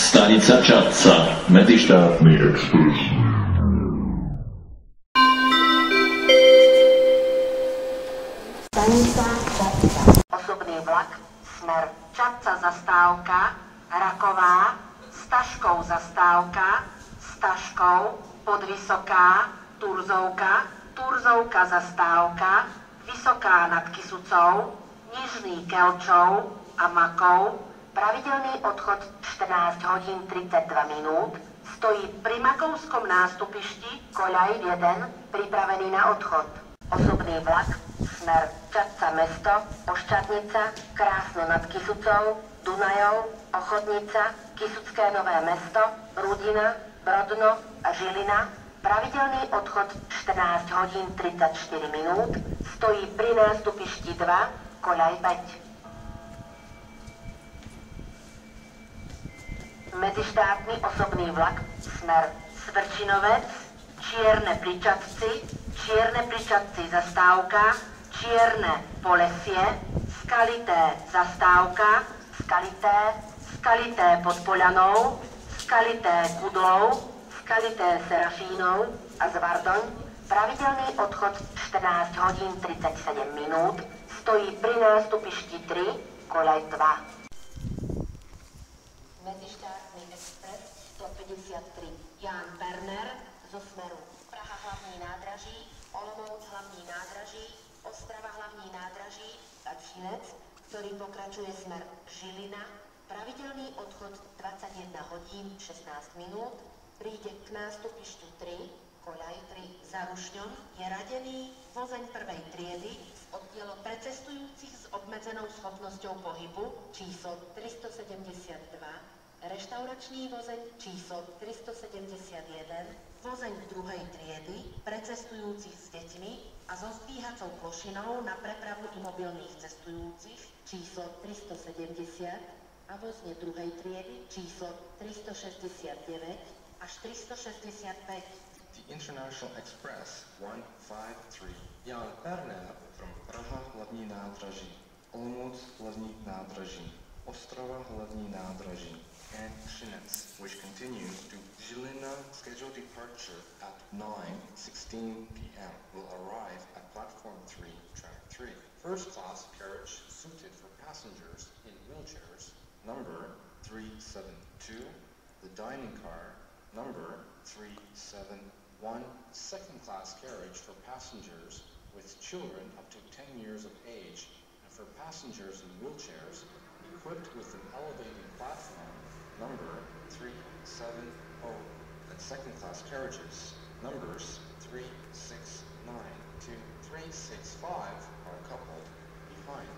Stanica Čadca, medzištátny expres. Stanica Čadca. Osobný vlak, smer Čadca zastávka, Raková, Staškov zastávka, Staškov, Podvysoká, Turzovka, Turzovka zastávka, Vysoká nad Kysucou, Nižný Kelčov a Makov. Pravidelný odchod 14 hodín 32 minút. Stojí pri Makovskom nástupišti koľaj 1, pripravený na odchod. Osobný vlak, smer Čadca mesto, Oščadnica, Krásno nad Kysucou, Dunajov, Ochotnica, Kysucké Nové Mesto, Rudina, Brodno a Žilina. Pravidelný odchod 14 hodín 34 minút. Stojí pri nástupišti 2, koľaj 5. Medzištátny osobný vlak, smer Svrčinovec, Čierne pri Čadci, Čierne pri Čadci zastávka, Čierne Polesie, Skalité zastávka, Skalité, Skalité pod Polanou, Skalité Kudlou, Skalité Serafínov a Zvardoň. Pravidelný odchod 14 hodín 37 minút. Stojí pri nástupišti 3, koľaj 2. Medzištátny expres 153 Ján Berner zo smeru Praha hlavní nádraží, Olomouc hlavní nádraží, Ostrava hlavní nádraží a Třinec, ktorý pokračuje smer Žilina. Pravidelný odchod 21 hodín 16 minút. Príde k nástupišťu 3, koľaj 3 za Rušňom. Je radený vozeň prvej triedy s oddielom pre cestujúcich s obmedzenou schopnosťou pohybu číslo 372, reštauračný vozeň číslo 371, vozeň druhej triedy pre cestujúcich s deťmi a so zdvíhacou plošinou na prepravu imobilných cestujúcich číslo 370 a vozne druhej triedy číslo 369 až 365. The International Express 153 Ján Berner from Praha hlavní nádraží, Olomouc hlavní nádraží, Ostrava hlavní nádraží, and Třinec, which continues to Žilina. Scheduled departure at 9:16 p.m. will arrive at platform 3, track 3. First class carriage suited for passengers in wheelchairs, number 372. The dining car, number 371. Second class carriage for passengers with children up to 10 years of age and for passengers in wheelchairs equipped with an elevated platform, number 370, and second class carriages, numbers 369 to 365 are coupled behind.